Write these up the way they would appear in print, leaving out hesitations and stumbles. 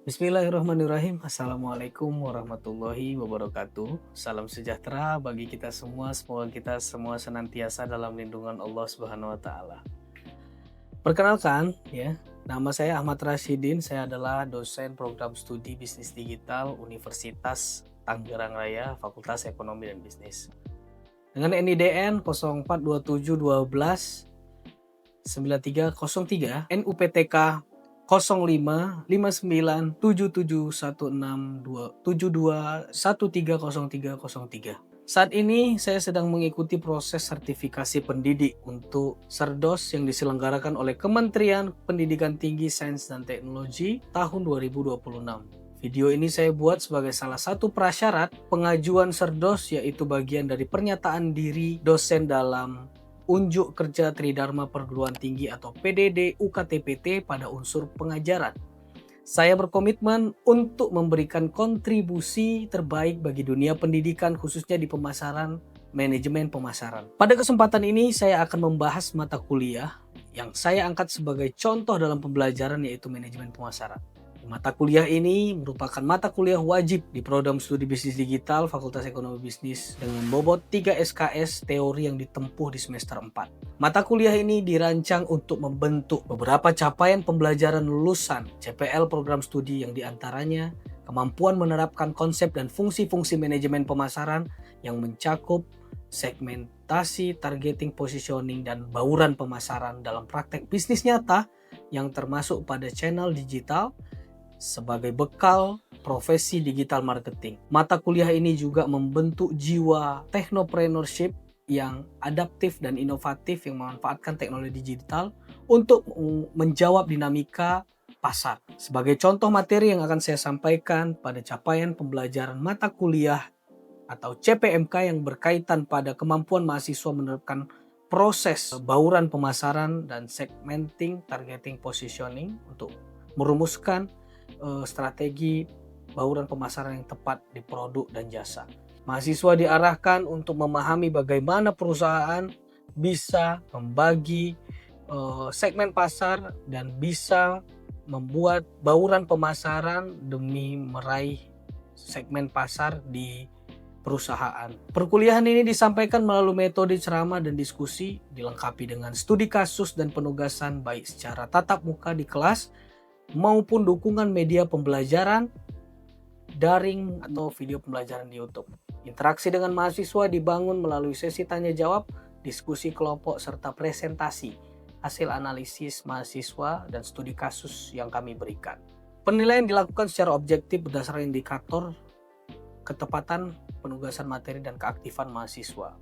Bismillahirrahmanirrahim. Assalamualaikum warahmatullahi wabarakatuh. Salam sejahtera bagi kita semua. Semoga kita semua senantiasa dalam lindungan Allah Subhanahu wa taala. Perkenalkan ya, nama saya Ahmad Rashidin. Saya adalah dosen program studi bisnis digital Universitas Tangerang Raya, Fakultas Ekonomi dan Bisnis. Dengan NIDN 042712 9303 NUPTK 055977167272130303. Saat ini saya sedang mengikuti proses sertifikasi pendidik untuk Serdos yang diselenggarakan oleh Kementerian Pendidikan Tinggi, Sains dan Teknologi tahun 2026. Video ini saya buat sebagai salah satu prasyarat pengajuan Serdos, yaitu bagian dari pernyataan diri dosen dalam Unjuk Kerja Tridharma Perguruan Tinggi atau PDD UKTPT pada unsur pengajaran. Saya berkomitmen untuk memberikan kontribusi terbaik bagi dunia pendidikan, khususnya di pemasaran, manajemen pemasaran. Pada kesempatan ini saya akan membahas mata kuliah yang saya angkat sebagai contoh dalam pembelajaran, yaitu manajemen pemasaran. Mata kuliah ini merupakan mata kuliah wajib di program studi bisnis digital Fakultas Ekonomi Bisnis dengan bobot 3 SKS teori yang ditempuh di semester 4. Mata kuliah ini dirancang untuk membentuk beberapa capaian pembelajaran lulusan CPL program studi, yang diantaranya kemampuan menerapkan konsep dan fungsi-fungsi manajemen pemasaran yang mencakup segmentasi, targeting, positioning, dan bauran pemasaran dalam praktek bisnis nyata yang termasuk pada channel digital sebagai bekal profesi digital marketing. Mata kuliah ini juga membentuk jiwa technopreneurship yang adaptif dan inovatif yang memanfaatkan teknologi digital untuk menjawab dinamika pasar. Sebagai contoh materi yang akan saya sampaikan pada capaian pembelajaran mata kuliah atau CPMK yang berkaitan pada kemampuan mahasiswa menerapkan proses bauran pemasaran dan segmenting, targeting, positioning untuk merumuskan strategi bauran pemasaran yang tepat di produk dan jasa. Mahasiswa diarahkan untuk memahami bagaimana perusahaan bisa membagi segmen pasar dan bisa membuat bauran pemasaran demi meraih segmen pasar di perusahaan. Perkuliahan ini disampaikan melalui metode ceramah dan diskusi, dilengkapi dengan studi kasus dan penugasan baik secara tatap muka di kelas maupun dukungan media pembelajaran daring atau video pembelajaran di YouTube. Interaksi dengan mahasiswa dibangun melalui sesi tanya jawab, diskusi kelompok, serta presentasi hasil analisis mahasiswa dan studi kasus yang kami berikan. Penilaian dilakukan secara objektif berdasarkan indikator ketepatan penugasan materi dan keaktifan mahasiswa.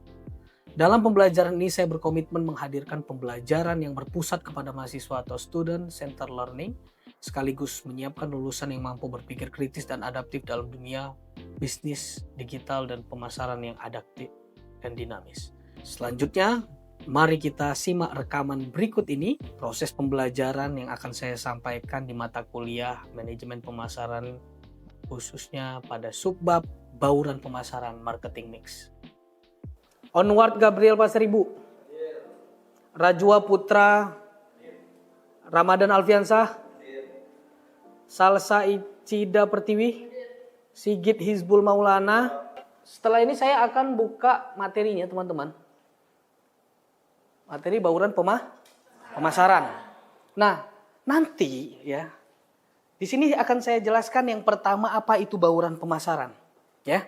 Dalam pembelajaran ini saya berkomitmen menghadirkan pembelajaran yang berpusat kepada mahasiswa atau student center learning, sekaligus menyiapkan lulusan yang mampu berpikir kritis dan adaptif dalam dunia bisnis digital dan pemasaran yang adaptif dan dinamis. Selanjutnya, mari kita simak rekaman berikut ini, proses pembelajaran yang akan saya sampaikan di mata kuliah manajemen pemasaran, khususnya pada subbab bauran pemasaran marketing mix. Onward Gabriel Pasaribu, Rajwa Putra, Ramadan Alfiansah, Salsa Icida Pertiwi, Sigit Hizbul Maulana. Setelah ini saya akan buka materinya, teman-teman. Materi bauran pemasaran. Nah, nanti ya, di sini akan saya jelaskan yang pertama apa itu bauran pemasaran, ya.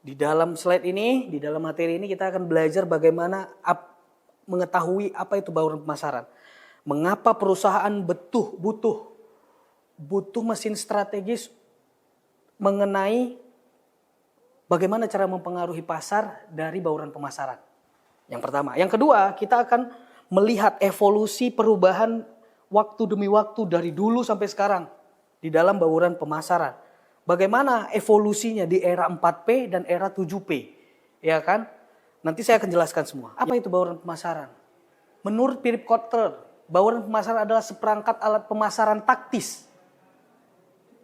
Di dalam slide ini, di dalam materi ini kita akan belajar bagaimana mengetahui apa itu bauran pemasaran. Mengapa perusahaan butuh mesin strategis mengenai bagaimana cara mempengaruhi pasar dari bauran pemasaran. Yang pertama. Yang kedua, kita akan melihat evolusi perubahan waktu demi waktu dari dulu sampai sekarang di dalam bauran pemasaran. Bagaimana evolusinya di era 4P dan era 7P. Ya kan? Nanti saya akan jelaskan semua. Apa itu bauran pemasaran? Menurut Philip Kotler, bauran pemasaran adalah seperangkat alat pemasaran taktis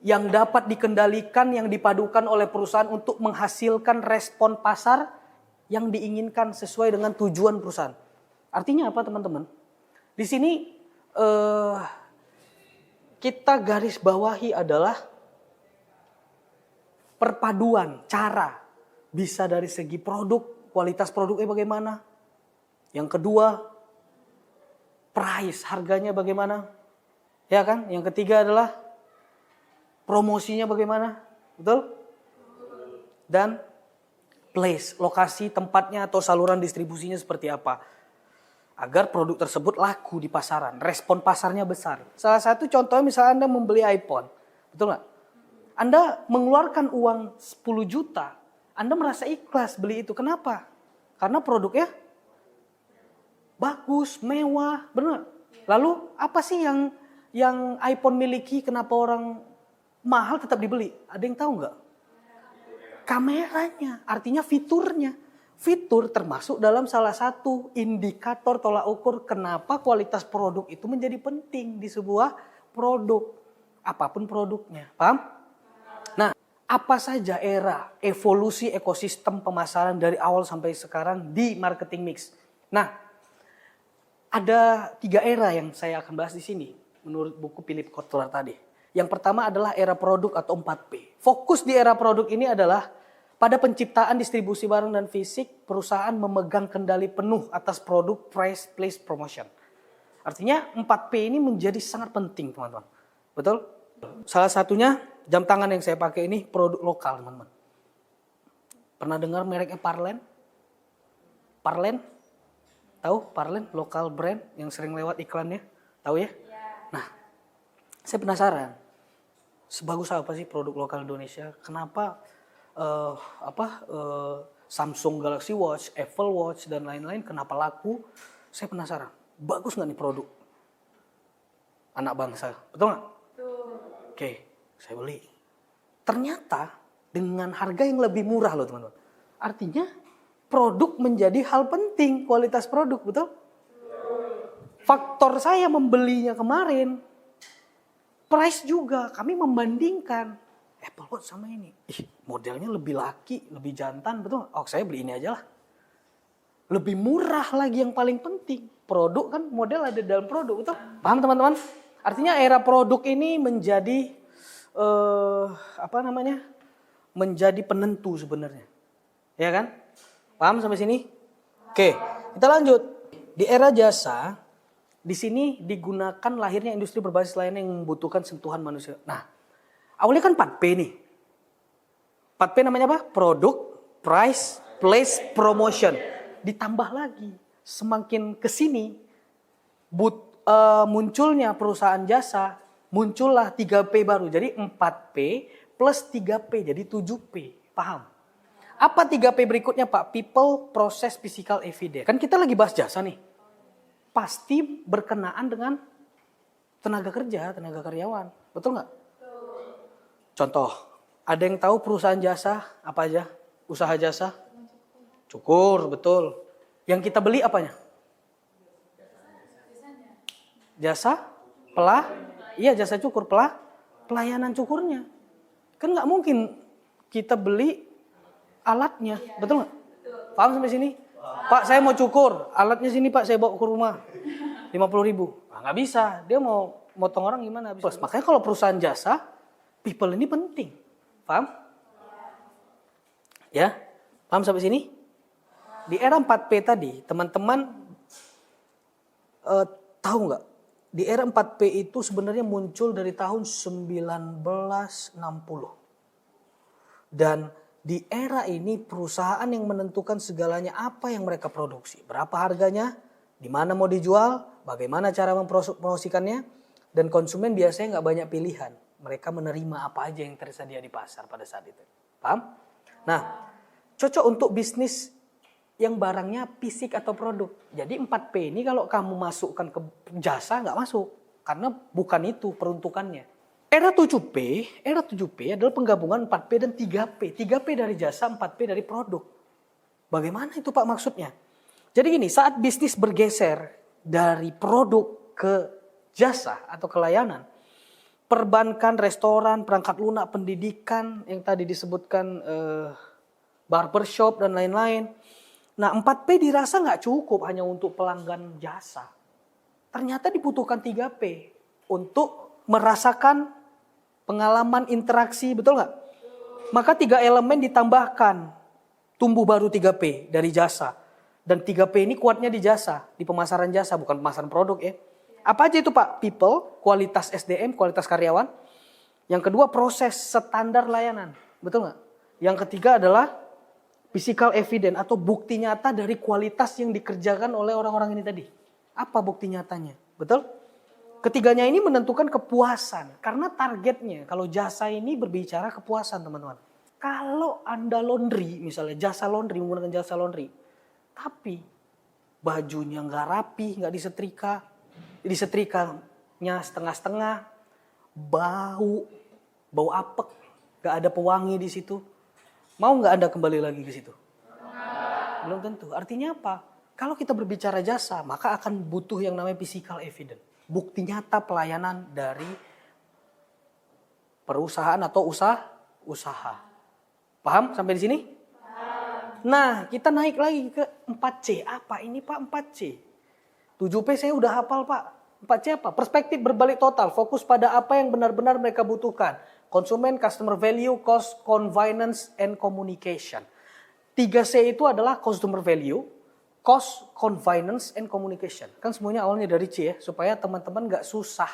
yang dapat dikendalikan, yang dipadukan oleh perusahaan untuk menghasilkan respon pasar yang diinginkan sesuai dengan tujuan perusahaan. Artinya apa, teman-teman? Di sini kita garis bawahi adalah perpaduan cara. Bisa dari segi produk, kualitas produknya bagaimana. Yang kedua, price, harganya bagaimana. Ya kan? Yang ketiga adalah promosinya bagaimana. Betul? Dan place, lokasi tempatnya atau saluran distribusinya seperti apa. Agar produk tersebut laku di pasaran. Respon pasarnya besar. Salah satu contohnya misalnya Anda membeli iPhone. Betul nggak? Anda mengeluarkan uang 10 juta. Anda merasa ikhlas beli itu. Kenapa? Karena produknya bagus, mewah. Benar. Lalu apa sih yang iPhone miliki? Kenapa orang mahal tetap dibeli? Ada yang tahu nggak? Kameranya. Artinya fiturnya. Fitur termasuk dalam salah satu indikator tolak ukur kenapa kualitas produk itu menjadi penting di sebuah produk. Apapun produknya. Paham? Nah, apa saja era evolusi ekosistem pemasaran dari awal sampai sekarang di marketing mix? Nah, ada 3 era yang saya akan bahas di sini menurut buku Philip Kotler tadi. Yang pertama adalah era produk atau 4P. Fokus di era produk ini adalah pada penciptaan distribusi barang dan fisik, perusahaan memegang kendali penuh atas produk, price, place, promotion. Artinya 4P ini menjadi sangat penting, teman-teman. Betul? Salah satunya jam tangan yang saya pakai ini produk lokal, teman-teman. Pernah dengar mereknya Parlen? Parlen? Tahu Parlen? Lokal brand yang sering lewat iklannya. Tahu ya? Nah, saya penasaran. Sebagus apa sih produk lokal Indonesia? Kenapa Samsung Galaxy Watch, Apple Watch dan lain-lain kenapa laku? Saya penasaran. Bagus nggak nih produk anak bangsa? Betul nggak? Oke, saya beli. Ternyata dengan harga yang lebih murah loh teman-teman. Artinya produk menjadi hal penting, kualitas produk, betul? Faktor saya membelinya kemarin, price juga kami membandingkan. Apple Watch sama ini. Modelnya lebih laki, lebih jantan, betul? Oh, saya beli ini aja lah. Lebih murah lagi yang paling penting. Produk kan model ada dalam produk, betul? Paham teman-teman? Artinya era produk ini menjadi menjadi penentu sebenarnya. Ya kan? Paham sampai sini? Oke, kita lanjut. Di era jasa, di sini digunakan lahirnya industri berbasis layanan yang membutuhkan sentuhan manusia. Nah, awalnya kan 4P nih. 4P namanya apa? Produk, price, place, promotion. Ditambah lagi, semakin kesini munculnya perusahaan jasa, muncullah 3P baru. Jadi 4P plus 3P jadi 7P. Paham? Apa 3P berikutnya Pak? People, process, physical, evidence. Kan kita lagi bahas jasa nih. Pasti berkenaan dengan tenaga kerja, tenaga karyawan. Betul nggak? Contoh, ada yang tahu perusahaan jasa apa aja? Usaha jasa? Cukur, betul. Yang kita beli apanya? Jasa? Iya jasa cukur, pelayanan cukurnya. Kan nggak mungkin kita beli alatnya, betul nggak? Paham sampai sini? Pak, saya mau cukur, alatnya sini Pak, saya bawa ke rumah. 50.000. Nah, nggak bisa, dia mau motong orang gimana? Plus, makanya kalau perusahaan jasa, people ini penting. Paham? Ya? Paham sampai sini? Di era 4P tadi, teman-teman tahu nggak? Di era 4P itu sebenarnya muncul dari tahun 1960. Dan di era ini perusahaan yang menentukan segalanya apa yang mereka produksi. Berapa harganya, di mana mau dijual, bagaimana cara mempromosikannya. Dan konsumen biasanya nggak banyak pilihan. Mereka menerima apa aja yang tersedia di pasar pada saat itu. Paham? Nah, cocok untuk bisnis yang barangnya fisik atau produk. Jadi 4P ini kalau kamu masukkan ke jasa nggak masuk. Karena bukan itu peruntukannya. Era 7P adalah penggabungan 4P dan 3P. 3P dari jasa, 4P dari produk. Bagaimana itu Pak maksudnya? Jadi gini, saat bisnis bergeser dari produk ke jasa atau ke layanan, perbankan, restoran, perangkat lunak, pendidikan, yang tadi disebutkan barbershop dan lain-lain. Nah 4P dirasa nggak cukup hanya untuk pelanggan jasa. Ternyata dibutuhkan 3P untuk merasakan pengalaman interaksi, betul nggak? Maka 3 elemen ditambahkan, tumbuh baru 3P dari jasa. Dan 3P ini kuatnya di jasa, di pemasaran jasa, bukan pemasaran produk ya. Apa aja itu Pak? People, kualitas SDM, kualitas karyawan. Yang kedua proses, standar layanan, betul nggak? Yang ketiga adalah physical evidence atau bukti nyata dari kualitas yang dikerjakan oleh orang-orang ini tadi. Apa bukti nyatanya? Betul? Ketiganya ini menentukan kepuasan. Karena targetnya, kalau jasa ini berbicara kepuasan teman-teman. Kalau Anda laundry, misalnya jasa laundry, menggunakan jasa laundry. Tapi bajunya nggak rapi, nggak disetrika. Disetrikanya setengah-setengah. Bau apek. Nggak ada pewangi di situ. Mau nggak Anda kembali lagi ke situ? Belum tentu. Artinya apa? Kalau kita berbicara jasa, maka akan butuh yang namanya physical evidence. Bukti nyata pelayanan dari perusahaan atau usaha. Paham sampai di sini? Nah, kita naik lagi ke 4C. Apa ini Pak 4C? 7P saya udah hafal Pak. 4C apa? Perspektif berbalik total. Fokus pada apa yang benar-benar mereka butuhkan. Konsumen, customer value, cost, convenience, and communication. 3C itu adalah customer value, cost, convenience, and communication. Kan semuanya awalnya dari C ya. Supaya teman-teman gak susah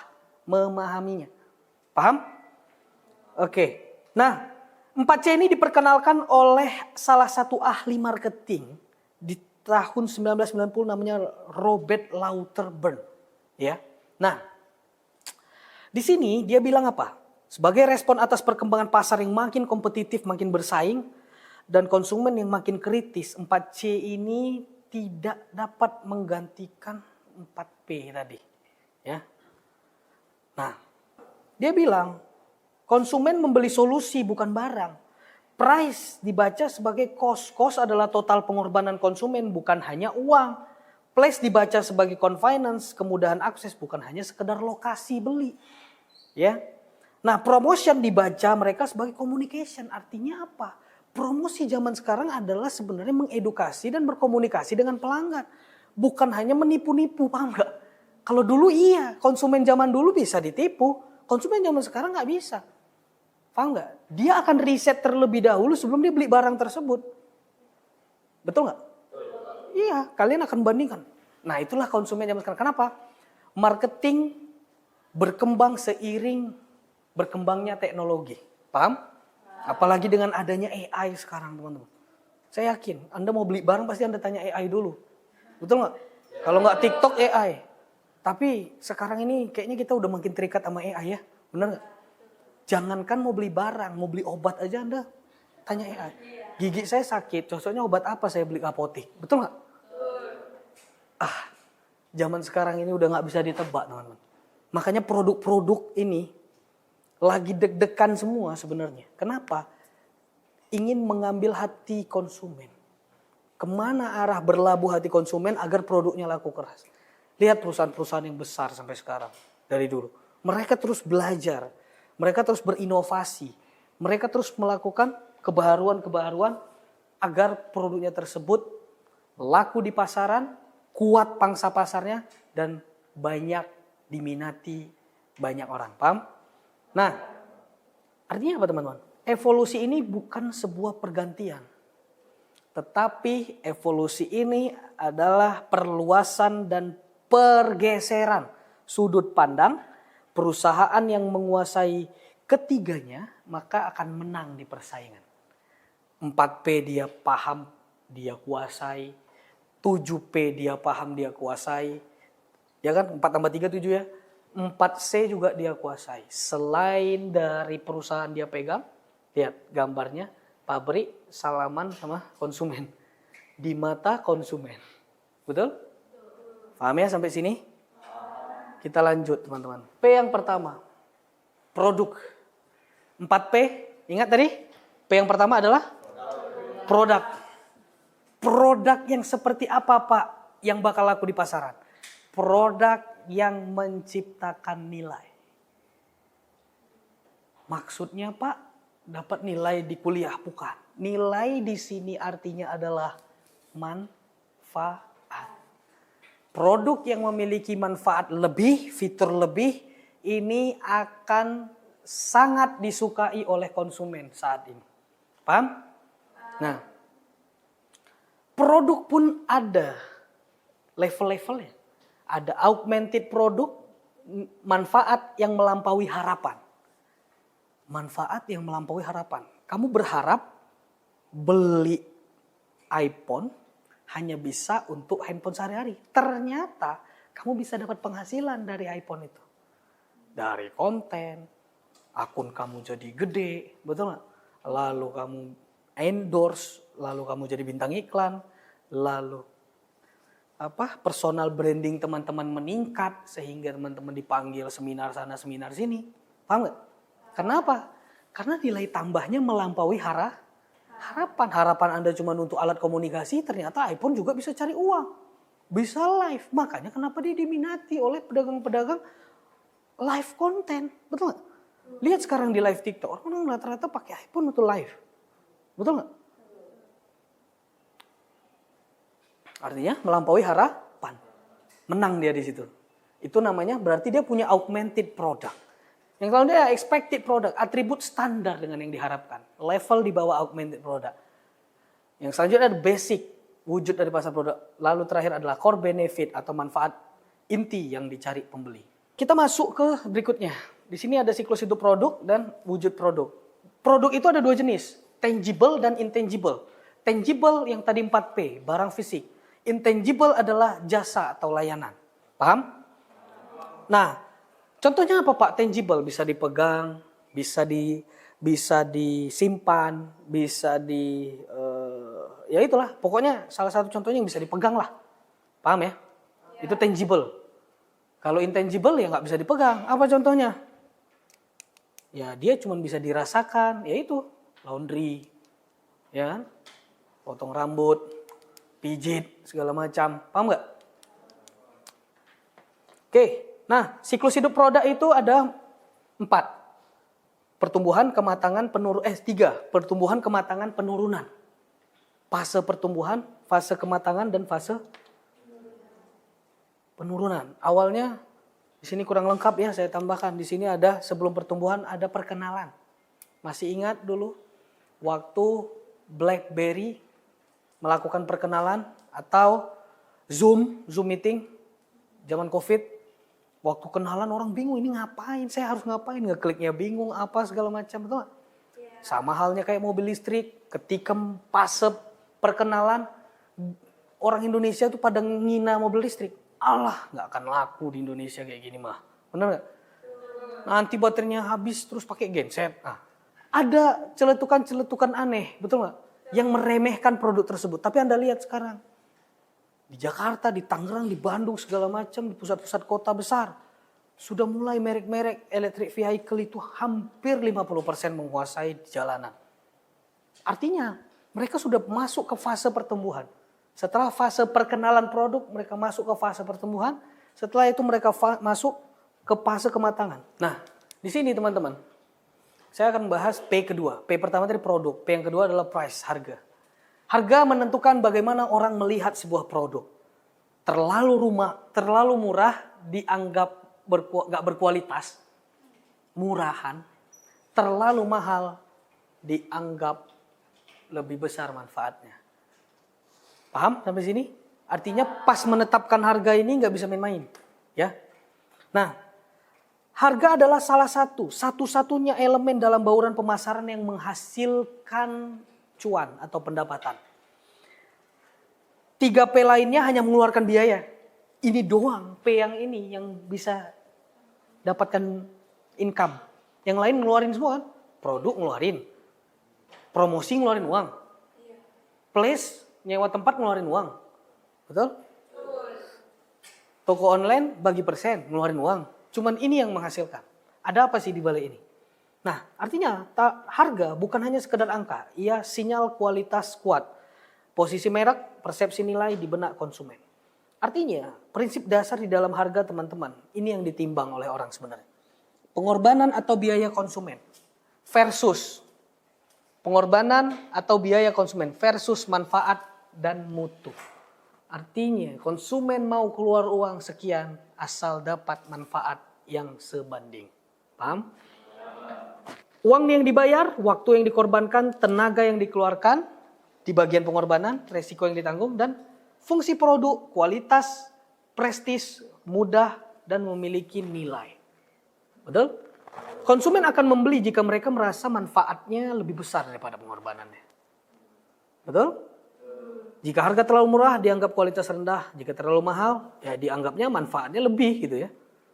memahaminya. Paham? Oke. Nah, 4C ini diperkenalkan oleh salah satu ahli marketing di tahun 1990 namanya Robert Lauterbach. Ya. Nah, di sini dia bilang apa? Sebagai respon atas perkembangan pasar yang makin kompetitif, makin bersaing, dan konsumen yang makin kritis, 4C ini tidak dapat menggantikan 4P tadi. Ya. Nah, dia bilang, konsumen membeli solusi bukan barang. Price dibaca sebagai cost. Cost adalah total pengorbanan konsumen, bukan hanya uang. Place dibaca sebagai convenience, kemudahan akses, bukan hanya sekedar lokasi beli. Ya. Nah, promotion dibaca mereka sebagai communication. Artinya apa? Promosi zaman sekarang adalah sebenarnya mengedukasi dan berkomunikasi dengan pelanggan. Bukan hanya menipu-nipu, paham nggak? Kalau dulu iya, konsumen zaman dulu bisa ditipu. Konsumen zaman sekarang nggak bisa. Paham nggak? Dia akan riset terlebih dahulu sebelum dia beli barang tersebut. Betul nggak? Iya, kalian akan bandingkan. Nah, itulah konsumen zaman sekarang. Kenapa? Marketing berkembang seiring berkembangnya teknologi. Paham? Apalagi dengan adanya AI sekarang, teman-teman. Saya yakin, Anda mau beli barang pasti Anda tanya AI dulu. Betul nggak? Kalau nggak TikTok, AI. Tapi sekarang ini kayaknya kita udah makin terikat sama AI ya. Bener nggak? Jangankan mau beli barang, mau beli obat aja Anda tanya AI. Gigi saya sakit, cocoknya obat apa saya beli ke apotek. Betul nggak? Zaman sekarang ini udah nggak bisa ditebak, teman-teman. Makanya produk-produk ini lagi deg-degan semua sebenarnya. Kenapa? Ingin mengambil hati konsumen. Kemana arah berlabuh hati konsumen agar produknya laku keras. Lihat perusahaan-perusahaan yang besar sampai sekarang. Dari dulu. Mereka terus belajar. Mereka terus berinovasi. Mereka terus melakukan kebaharuan-kebaharuan agar produknya tersebut laku di pasaran, kuat pangsa pasarnya, dan banyak diminati banyak orang. Paham? Nah, artinya apa teman-teman? Evolusi ini bukan sebuah pergantian. Tetapi evolusi ini adalah perluasan dan pergeseran sudut pandang. Perusahaan yang menguasai ketiganya maka akan menang di persaingan. 4P dia paham, dia kuasai. 7P dia paham, dia kuasai. Ya kan? 4 tambah 3, 7 ya. 4C juga dia kuasai. Selain dari perusahaan dia pegang, lihat gambarnya, pabrik, salaman sama konsumen. Di mata konsumen. Betul? Paham ya sampai sini? Kita lanjut teman-teman. P yang pertama, produk. 4P, ingat tadi? P yang pertama adalah produk. Produk yang seperti apa Pak yang bakal laku di pasaran? Produk yang menciptakan nilai. Maksudnya Pak, dapat nilai di kuliah? Bukan. Nilai di sini artinya adalah manfaat. Produk yang memiliki manfaat lebih, fitur lebih, ini akan sangat disukai oleh konsumen saat ini. Paham? Nah, produk pun ada level-levelnya. Ada augmented produk, manfaat yang melampaui harapan. Manfaat yang melampaui harapan. Kamu berharap beli iPhone hanya bisa untuk handphone sehari-hari. Ternyata kamu bisa dapat penghasilan dari iPhone itu. Dari konten, akun kamu jadi gede, betul nggak? Lalu kamu endorse, lalu kamu jadi bintang iklan, lalu personal branding teman-teman meningkat sehingga teman-teman dipanggil seminar sana seminar sini. Paham nggak? Kenapa? Karena nilai tambahnya melampaui harapan. Harapan Anda cuma untuk alat komunikasi, ternyata iPhone juga bisa cari uang. Bisa live. Makanya kenapa dia diminati oleh pedagang-pedagang live content. Betul nggak? Lihat sekarang di live TikTok, orang rata-rata pakai iPhone untuk live. Betul nggak? Artinya melampaui harapan. Menang dia di situ. Itu namanya berarti dia punya augmented product. Yang kalau dia expected product, atribut standar dengan yang diharapkan. Level di bawah augmented product. Yang selanjutnya ada basic, wujud dari pasar produk. Lalu terakhir adalah core benefit atau manfaat inti yang dicari pembeli. Kita masuk ke berikutnya. Di sini ada siklus hidup produk dan wujud produk. Produk itu ada dua jenis, tangible dan intangible. Tangible yang tadi 4P, barang fisik. Intangible adalah jasa atau layanan. Paham? Nah, contohnya apa Pak? Tangible bisa dipegang, bisa disimpan, bisa ya itulah. Pokoknya salah satu contohnya yang bisa dipegang lah. Paham ya? Itu tangible. Kalau intangible ya nggak bisa dipegang. Apa contohnya? Ya dia cuma bisa dirasakan, yaitu laundry, ya kan? Potong rambut, pijit, segala macam. Paham nggak? Oke. Nah, siklus hidup produk itu ada 4. Pertumbuhan, kematangan, 3. Pertumbuhan, kematangan, penurunan. Fase pertumbuhan, fase kematangan, dan fase penurunan. Awalnya di sini kurang lengkap ya, saya tambahkan. Di sini ada sebelum pertumbuhan ada perkenalan. Masih ingat dulu waktu BlackBerry melakukan perkenalan atau Zoom meeting zaman Covid. Waktu kenalan orang bingung, ini ngapain, saya harus ngapain, ngekliknya bingung, apa segala macam, betul gak? Sama halnya kayak mobil listrik, ketika fase perkenalan, orang Indonesia tuh pada ngina mobil listrik. Allah, gak akan laku di Indonesia kayak gini mah, bener gak? Nanti baterainya habis terus pakai genset. Nah, ada celetukan-celetukan aneh, betul gak? Yang meremehkan produk tersebut, tapi Anda lihat sekarang. Di Jakarta, di Tangerang, di Bandung, segala macam, di pusat-pusat kota besar. Sudah mulai merek-merek electric vehicle itu hampir 50% menguasai di jalanan. Artinya, mereka sudah masuk ke fase pertumbuhan. Setelah fase perkenalan produk, mereka masuk ke fase pertumbuhan. Setelah itu mereka masuk ke fase kematangan. Nah, di sini teman-teman, saya akan bahas P kedua. P pertama tadi produk, P yang kedua adalah price, harga. Harga menentukan bagaimana orang melihat sebuah produk. Terlalu murah dianggap gak berkualitas, murahan. Terlalu mahal dianggap lebih besar manfaatnya. Paham sampai sini? Artinya pas menetapkan harga ini gak bisa main-main. Ya. Nah, harga adalah satu-satunya elemen dalam bauran pemasaran yang menghasilkan cuan atau pendapatan. 3P lainnya hanya mengeluarkan biaya. Ini doang P yang ini yang bisa dapatkan income. Yang lain ngeluarin semua kan? Produk ngeluarin. Promosi ngeluarin uang. Place, nyewa tempat ngeluarin uang. Betul? Toko online bagi persen ngeluarin uang. Cuman ini yang menghasilkan. Ada apa sih di balik ini? Nah, artinya harga bukan hanya sekedar angka, ia sinyal kualitas kuat. Posisi merek, persepsi nilai di benak konsumen. Artinya, prinsip dasar di dalam harga teman-teman, ini yang ditimbang oleh orang sebenarnya. Pengorbanan atau biaya konsumen versus pengorbanan atau biaya konsumen versus manfaat dan mutu. Artinya, konsumen mau keluar uang sekian asal dapat manfaat yang sebanding. Paham? Uang yang dibayar, waktu yang dikorbankan, tenaga yang dikeluarkan di bagian pengorbanan, resiko yang ditanggung, dan fungsi produk, kualitas, prestis, mudah, dan memiliki nilai. Betul? Konsumen akan membeli jika mereka merasa manfaatnya lebih besar daripada pengorbanannya. Betul? Jika harga terlalu murah dianggap kualitas rendah, jika terlalu mahal ya dianggapnya manfaatnya lebih gitu ya.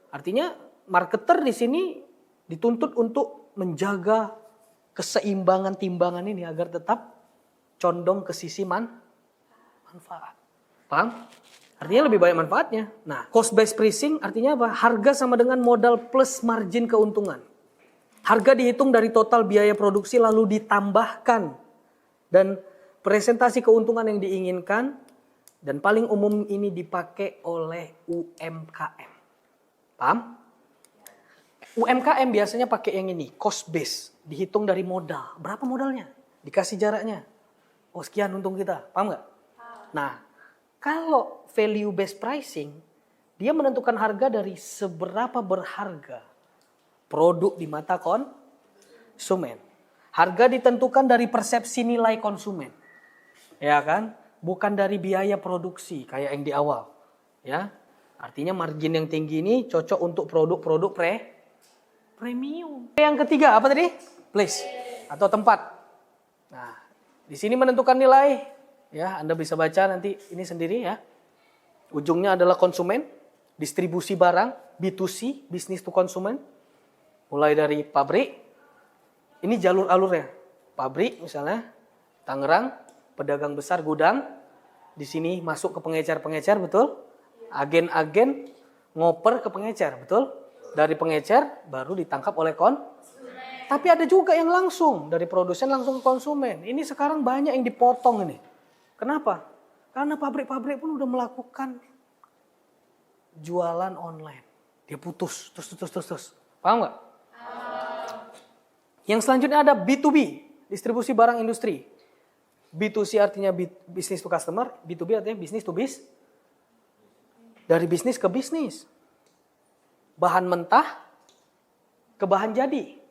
Artinya marketer di sini dituntut untuk menjaga keseimbangan timbangan ini agar tetap condong ke sisi manfaat. Paham? Artinya lebih banyak manfaatnya. Nah, cost based pricing artinya apa? Harga sama dengan modal plus margin keuntungan. Harga dihitung dari total biaya produksi lalu ditambahkan dan presentasi keuntungan yang diinginkan, dan paling umum ini dipakai oleh UMKM. Paham? UMKM biasanya pakai yang ini, cost base, dihitung dari modal. Berapa modalnya? Dikasih jaraknya. Oh sekian untung kita, paham nggak? Nah, kalau value based pricing, dia menentukan harga dari seberapa berharga produk di mata konsumen. Harga ditentukan dari persepsi nilai konsumen. Ya kan? Bukan dari biaya produksi kayak yang di awal. Ya. Artinya margin yang tinggi ini cocok untuk produk-produk premium. Yang ketiga apa tadi? Place atau tempat. Nah, di sini menentukan nilai. Ya, Anda bisa baca nanti ini sendiri ya. Ujungnya adalah konsumen, distribusi barang, B2C, business to consumer. Mulai dari pabrik. Ini jalur alurnya. Pabrik misalnya, Tangerang, pedagang besar gudang, di sini masuk ke pengecer-pengecer, betul? Agen-agen ngoper ke pengecer, betul? Dari pengecer baru ditangkap oleh Tapi ada juga yang langsung dari produsen langsung ke konsumen. Ini sekarang banyak yang dipotong ini. Kenapa? Karena pabrik-pabrik pun udah melakukan jualan online. Dia putus, terus. Paham nggak? Yang selanjutnya ada B2B, distribusi barang industri. B2C artinya business to customer, B2B artinya business to business. Dari bisnis ke bisnis. Bahan mentah ke bahan jadi.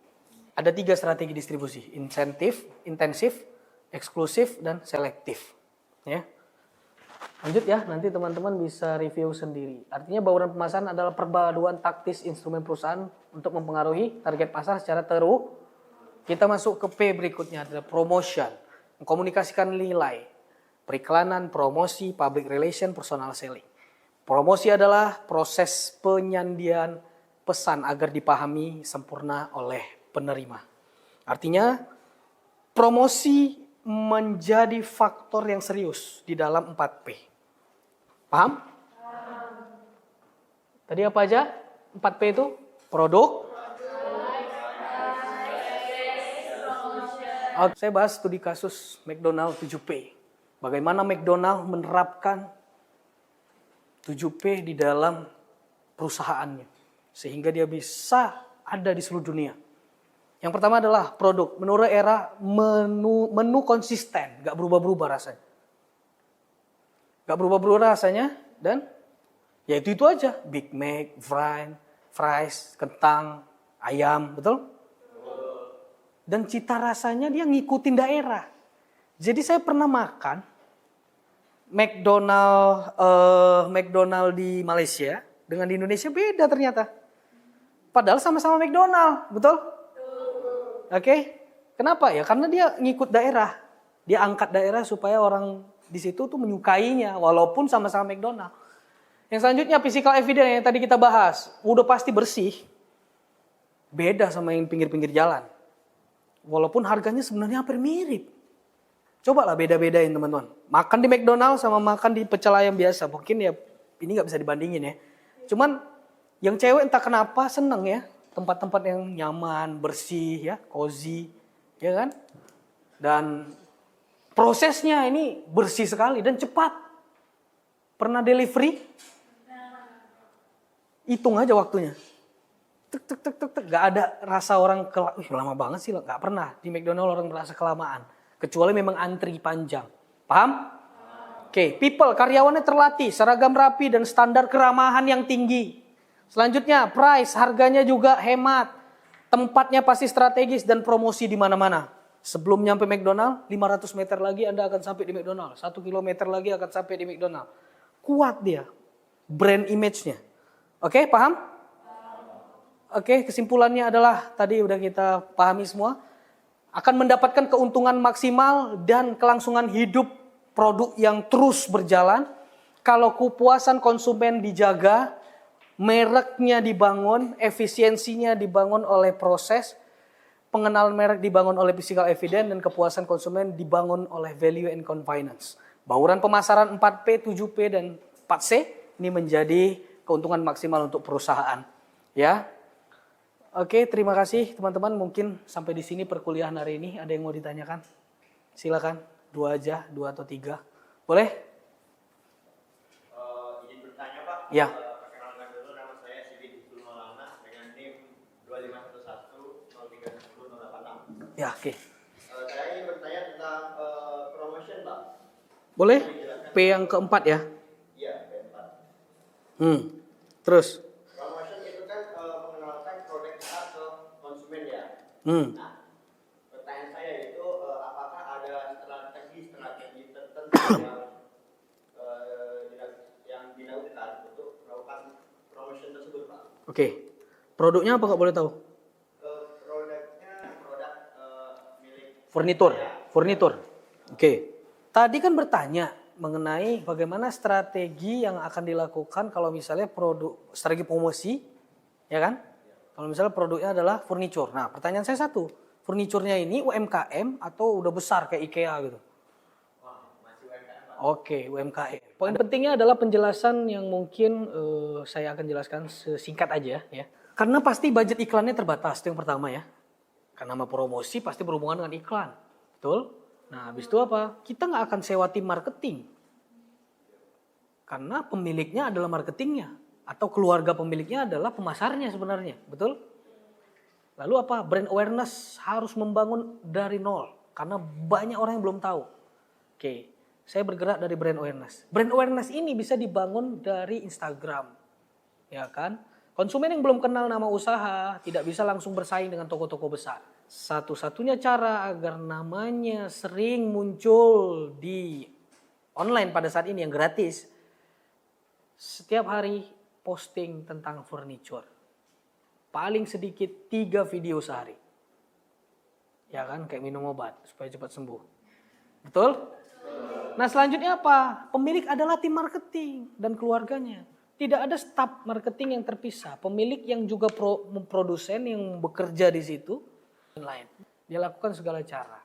Ada 3 strategi distribusi, insentif, intensif, eksklusif, dan selektif. Ya. Lanjut ya, nanti teman-teman bisa review sendiri. Artinya bauran pemasaran adalah perpaduan taktis instrumen perusahaan untuk mempengaruhi target pasar secara terus. Kita masuk ke P berikutnya, adalah promotion. Mengkomunikasikan nilai, periklanan, promosi, public relation, personal selling. Promosi adalah proses penyandian pesan agar dipahami sempurna oleh penerima. Artinya, promosi menjadi faktor yang serius di dalam 4P. Paham? Tadi apa aja? 4P itu? Produk. Saya bahas studi kasus McDonald 7P. Bagaimana McDonald menerapkan 7P di dalam perusahaannya. Sehingga dia bisa ada di seluruh dunia. Yang pertama adalah produk. Menurut era menu konsisten. Gak berubah-berubah rasanya. Gak berubah-berubah rasanya. Dan ya itu aja. Big Mac, fries, kentang, ayam. Betul? Dan cita rasanya dia ngikutin daerah. Jadi saya pernah makan McDonald di Malaysia dengan di Indonesia beda ternyata. Padahal sama-sama McDonald, betul? Oke. Kenapa ya? Karena dia ngikut daerah. Dia angkat daerah supaya orang di situ tuh menyukainya walaupun sama-sama McDonald. Yang selanjutnya physical evidence yang tadi kita bahas, udah pasti bersih. Beda sama yang pinggir-pinggir jalan. Walaupun harganya sebenarnya hampir mirip. Cobalah beda-bedain teman-teman. Makan di McDonald sama makan di pecel ayam biasa. Mungkin ya ini gak bisa dibandingin ya. Cuman yang cewek entah kenapa seneng ya. Tempat-tempat yang nyaman, bersih ya, cozy. Ya kan? Dan prosesnya ini bersih sekali dan cepat. Pernah delivery? Hitung aja waktunya. Tek, gak ada rasa orang lama banget sih, gak pernah di McDonald orang merasa kelamaan. Kecuali memang antri panjang. Paham? Oke, people, karyawannya terlatih, seragam rapi dan standar keramahan yang tinggi. Selanjutnya, price, harganya juga hemat. Tempatnya pasti strategis dan promosi di mana-mana. Sebelum nyampe McDonald, 500 meter lagi Anda akan sampai di McDonald. 1 kilometer lagi akan sampai di McDonald. Kuat dia. Brand image-nya. Oke, paham? Oke, kesimpulannya adalah tadi udah kita pahami semua. Akan mendapatkan keuntungan maksimal dan kelangsungan hidup produk yang terus berjalan. Kalau kepuasan konsumen dijaga, mereknya dibangun, efisiensinya dibangun oleh proses, pengenalan merek dibangun oleh physical evidence, dan kepuasan konsumen dibangun oleh value and convenience. Bauran pemasaran 4P, 7P, dan 4C ini menjadi keuntungan maksimal untuk perusahaan. Ya. Oke, terima kasih teman-teman. Mungkin sampai di sini perkuliahan hari ini. Ada yang mau ditanyakan? Silakan, 2 aja, 2 atau 3. Boleh? Izin bertanya Pak. Ya. Perkenalkan dulu, nama saya Sidin Ibnu Maulana dengan NIM 2511031086. Ya, oke. Saya ingin bertanya tentang promotion Pak. Boleh? P yang keempat ya? Iya, P4. Terus? Promotion itu kan mengenalkan produk kita ke konsumen ya. Nah, pertanyaan saya itu apakah ada strategi tertentu yang dilakukan untuk melakukan promotion tersebut Pak? Oke. Produknya apa nggak boleh tahu? Produknya produk milik Furnitur. Oke. Tadi kan bertanya mengenai bagaimana strategi yang akan dilakukan kalau misalnya strategi promosi, ya kan? Kalau misalnya produknya adalah furniture. Nah, pertanyaan saya satu, furniturnya ini UMKM atau udah besar kayak IKEA gitu? masih UMKM Pak. Oke, UMKM. Poin pentingnya adalah penjelasan yang mungkin saya akan jelaskan sesingkat aja ya. Karena pasti budget iklannya terbatas, itu yang pertama ya. Karena nama promosi pasti berhubungan dengan iklan, betul? Nah, habis itu apa? Kita nggak akan sewa tim marketing. Karena pemiliknya adalah marketingnya. Atau keluarga pemiliknya adalah pemasarnya sebenarnya. Betul? Lalu apa? Brand awareness harus membangun dari nol. Karena banyak orang yang belum tahu. Oke, saya bergerak dari brand awareness. Brand awareness ini bisa dibangun dari Instagram. Ya kan? Konsumen yang belum kenal nama usaha tidak bisa langsung bersaing dengan toko-toko besar. Satu-satunya cara agar namanya sering muncul di online pada saat ini yang gratis, setiap hari posting tentang furniture. Paling sedikit 3 video sehari. Ya kan, kayak minum obat supaya cepat sembuh. Betul? Nah, selanjutnya apa? Pemilik adalah tim marketing dan keluarganya. Tidak ada staf marketing yang terpisah. Pemilik yang juga produsen yang bekerja di situ dan lain. Dia lakukan segala cara.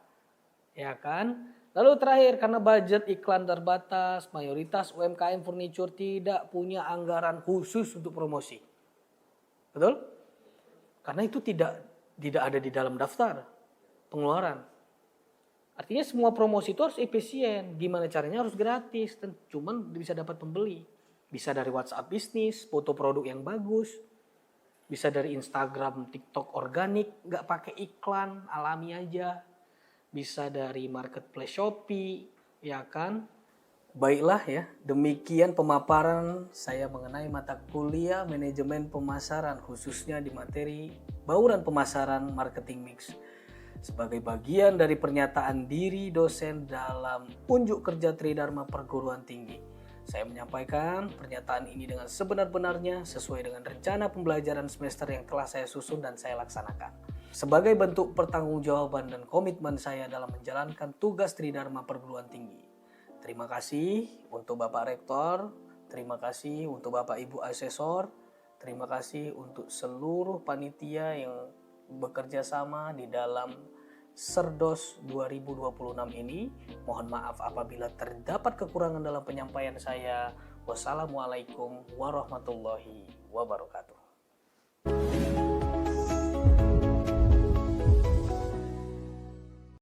Ya kan? Lalu terakhir, karena budget iklan terbatas, mayoritas UMKM furniture tidak punya anggaran khusus untuk promosi. Betul? Karena itu tidak ada di dalam daftar pengeluaran. Artinya semua promosi itu harus efisien. Gimana caranya? Harus gratis. Dan cuman bisa dapat pembeli. Bisa dari WhatsApp bisnis, foto produk yang bagus. Bisa dari Instagram, TikTok organik, nggak pakai iklan, alami aja. Bisa dari marketplace Shopee, ya kan? Baiklah ya, demikian pemaparan saya mengenai mata kuliah manajemen pemasaran, khususnya di materi bauran pemasaran marketing mix. Sebagai bagian dari pernyataan diri dosen dalam unjuk kerja Tridharma Perguruan Tinggi. Saya menyampaikan pernyataan ini dengan sebenar-benarnya sesuai dengan rencana pembelajaran semester yang telah saya susun dan saya laksanakan. Sebagai bentuk pertanggungjawaban dan komitmen saya dalam menjalankan tugas Tridharma Perguruan Tinggi. Terima kasih untuk Bapak Rektor, terima kasih untuk Bapak Ibu Asesor, terima kasih untuk seluruh panitia yang bekerja sama di dalam Serdos 2026 ini. Mohon maaf apabila terdapat kekurangan dalam penyampaian saya. Wassalamualaikum warahmatullahi wabarakatuh.